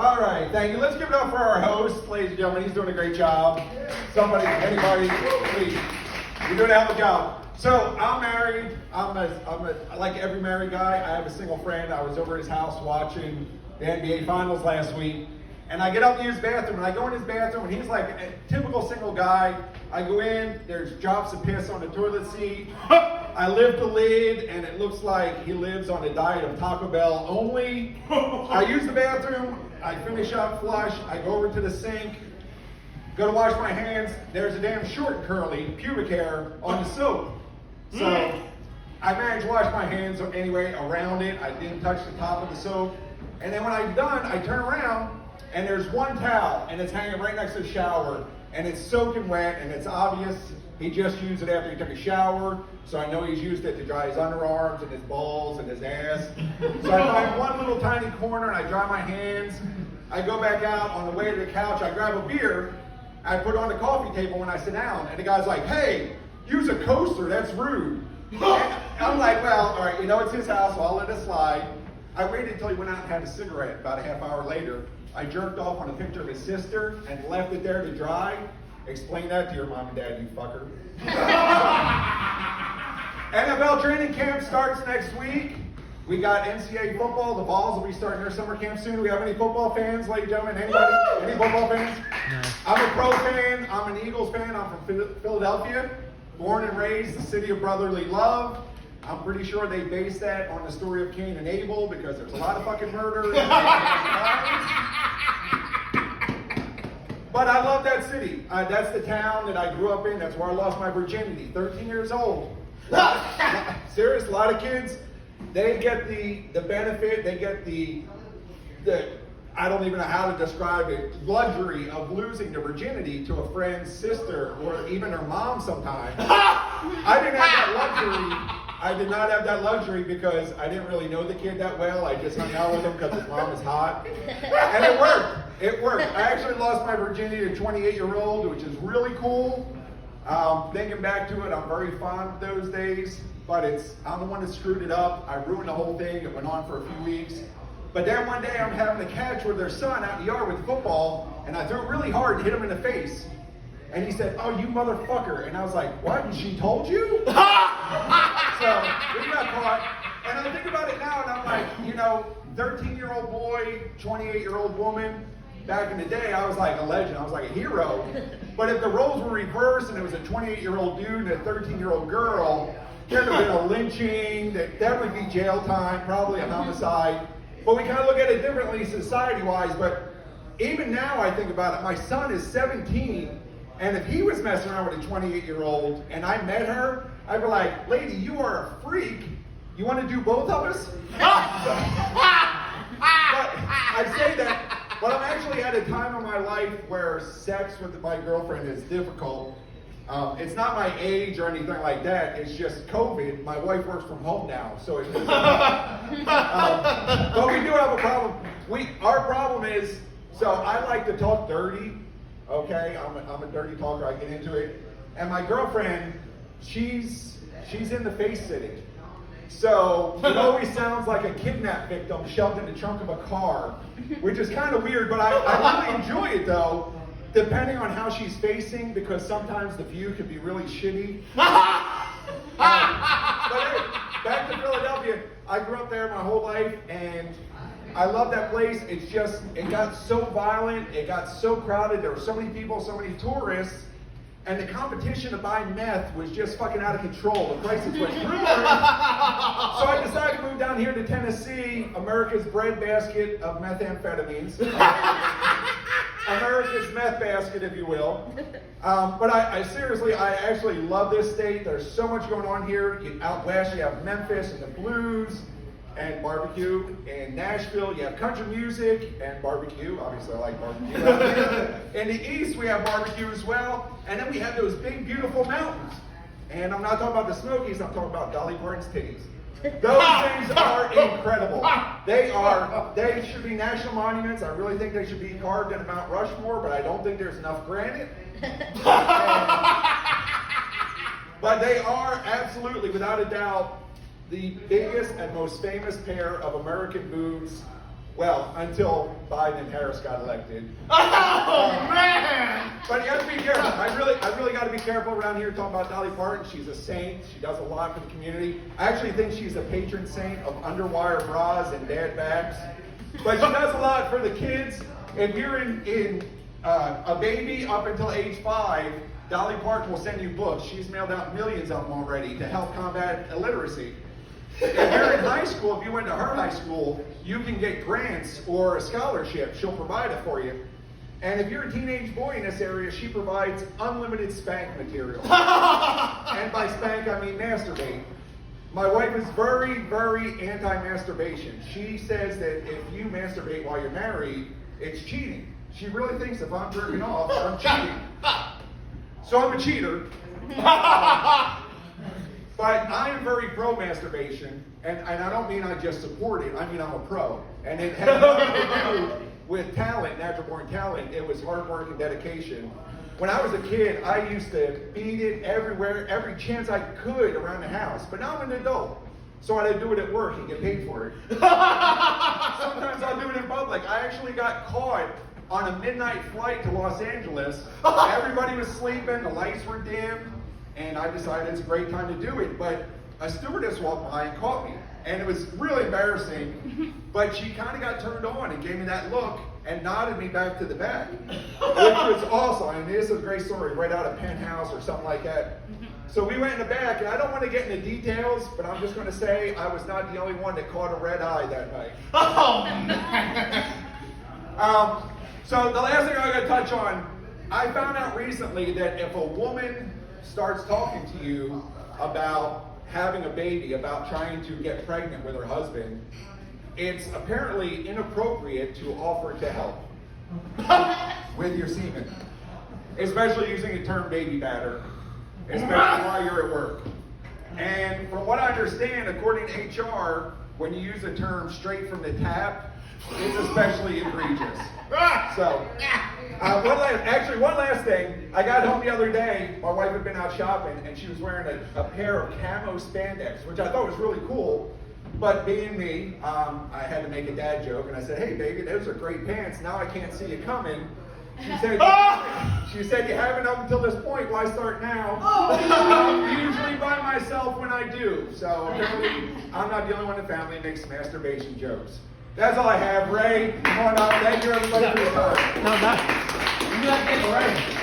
All right, thank you. Let's give it up for our host, ladies and gentlemen. He's doing a great job. Somebody, anybody, please. You're doing a hell of a job. So I'm married. I'm like every married guy. I have a single friend. I was over at his house watching the NBA Finals last week. And I get up to use the bathroom, and I go in his bathroom, and he's like a typical single guy. I go in, there's drops of piss on the toilet seat. I lift the lid, and it looks like he lives on a diet of Taco Bell only. I use the bathroom, I finish up, flush, I go over to the sink, go to wash my hands. There's a damn short and curly pubic hair on the soap. So I managed to wash my hands anyway around it. I didn't touch the top of the soap. And then when I'm done, I turn around, and there's one towel, and it's hanging right next to the shower, and it's soaking wet, and it's obvious he just used it after he took a shower, so I know he's used it to dry his underarms and his balls and his ass. So I find one little tiny corner, and I dry my hands. I go back out on the way to the couch, I grab a beer, I put it on the coffee table when I sit down, and the guy's like, hey, use a coaster, that's rude. And I'm like, well, all right, it's his house, so I'll let it slide. I waited until he went out and had a cigarette about a half hour later. I jerked off on a picture of his sister and left it there to dry. Explain that to your mom and dad, you fucker. NFL training camp starts next week. We got NCAA football. The Vols will be starting their summer camp soon. Do we have any football fans, ladies and gentlemen? Anybody? Any football fans? No. I'm a Pro fan. I'm an Eagles fan. I'm from Philadelphia. Born and raised, the city of brotherly love. I'm pretty sure they based that on the story of Cain and Abel because there's a lot of fucking murder. But I love that city. That's the town that I grew up in. That's where I lost my virginity. 13 years old. Serious, a lot of kids, they get the benefit, they get the I don't even know how to describe it, luxury of losing their virginity to a friend's sister or even her mom sometimes. I didn't have that luxury. I did not have that luxury because I didn't really know the kid that well. I just hung out with him because his mom is hot. And it worked. It worked. I actually lost my virginity to a 28-year-old, which is really cool. Thinking back to it, I'm very fond of those days, but I'm the one that screwed it up. I ruined the whole thing. It went on for a few weeks. But then one day I'm having a catch with their son out in the yard with football, and I threw it really hard and hit him in the face. And he said, oh, you motherfucker. And I was like, what? And she told you? So we got caught. And I think about it now, and I'm like, 13-year-old boy, 28-year-old woman. Back in the day, I was like a legend. I was like a hero. But if the roles were reversed and it was a 28-year-old dude and a 13-year-old girl, there'd have been a lynching, that would be jail time, probably a homicide. But we kind of look at it differently society-wise. But even now I think about it, my son is 17, and if he was messing around with a 28-year-old and I met her, I'd be like, lady, you are a freak. You want to do both of us? But I say that, but I'm actually at a time in my life where sex with my girlfriend is difficult. It's not my age or anything like that. It's just COVID. My wife works from home now, so it's just, but we do have a problem. Our problem is, so I like to talk dirty. Okay, I'm a dirty talker. I get into it, and my girlfriend, she's in the face sitting. So it always sounds like a kidnap victim shoved in the trunk of a car, which is kind of weird, but I really enjoy it though, depending on how she's facing, because sometimes the view can be really shitty. But hey, back to Philadelphia. I grew up there my whole life, and I love that place. It got so violent, it got so crowded, there were so many people, so many tourists, and the competition to buy meth was just fucking out of control. The prices went through. So I decided to move down here to Tennessee, America's breadbasket of methamphetamines. America's meth basket, if you will. But I seriously, I actually love this state. There's so much going on here. Out west, you have Memphis and the blues and barbecue. In Nashville, you have country music and barbecue. Obviously, I like barbecue. In the east, we have barbecue as well. And then we have those big, beautiful mountains. And I'm not talking about the Smokies, I'm talking about Dolly Parton's titties. Those things are incredible. They should be national monuments. I really think they should be carved in Mount Rushmore, but I don't think there's enough granite. But they are absolutely, without a doubt, the biggest and most famous pair of American boobs Well, until Biden and Harris got elected. Oh man! But you have to be careful. I really got to be careful around here talking about Dolly Parton. She's a saint. She does a lot for the community. I actually think she's a patron saint of underwire bras and dad backs. But she does a lot for the kids. If you're in a baby up until age 5, Dolly Parton will send you books. She's mailed out millions of them already to help combat illiteracy. If you're in high school, if you went to her high school, you can get grants or a scholarship. She'll provide it for you. And if you're a teenage boy in this area, she provides unlimited spank material. And by spank, I mean masturbate. My wife is very, very anti-masturbation. She says that if you masturbate while you're married, it's cheating. She really thinks if I'm jerking off, I'm cheating. So I'm a cheater. But I am very pro-masturbation, and I don't mean I just support it, I mean I'm a pro. And it has nothing to do with talent, natural-born talent. It was hard work and dedication. When I was a kid, I used to beat it everywhere, every chance I could around the house. But now I'm an adult, so I do it at work and get paid for it. Sometimes I'll do it in public. I actually got caught on a midnight flight to Los Angeles. Everybody was sleeping, the lights were dim. And I decided it's a great time to do it. But a stewardess walked by and caught me. And it was really embarrassing. But she kind of got turned on and gave me that look and nodded me back to the back. Which was awesome. I mean, this is a great story, right out of Penthouse or something like that. So we went in the back, and I don't want to get into details, but I'm just going to say I was not the only one that caught a red eye that night. Oh, man. So the last thing I'm going to touch on, I found out recently that if a woman starts talking to you about having a baby, about trying to get pregnant with her husband, it's apparently inappropriate to offer to help with your semen, especially using the term baby batter, especially while you're at work. And from what I understand, according to HR, when you use the term straight from the tap, it's especially egregious. So, one last thing. I got home the other day, my wife had been out shopping, and she was wearing a pair of camo spandex, which I thought was really cool. But being me, I had to make a dad joke, and I said, "Hey, baby, those are great pants. Now I can't see you coming." She said, "You haven't up until this point. Why start now?" I'm usually by myself when I do. So apparently, I'm not the only one in the family that makes masturbation jokes. That's all I have. Ray, come on up. Thank you, everybody, for your time. No, not. Ray.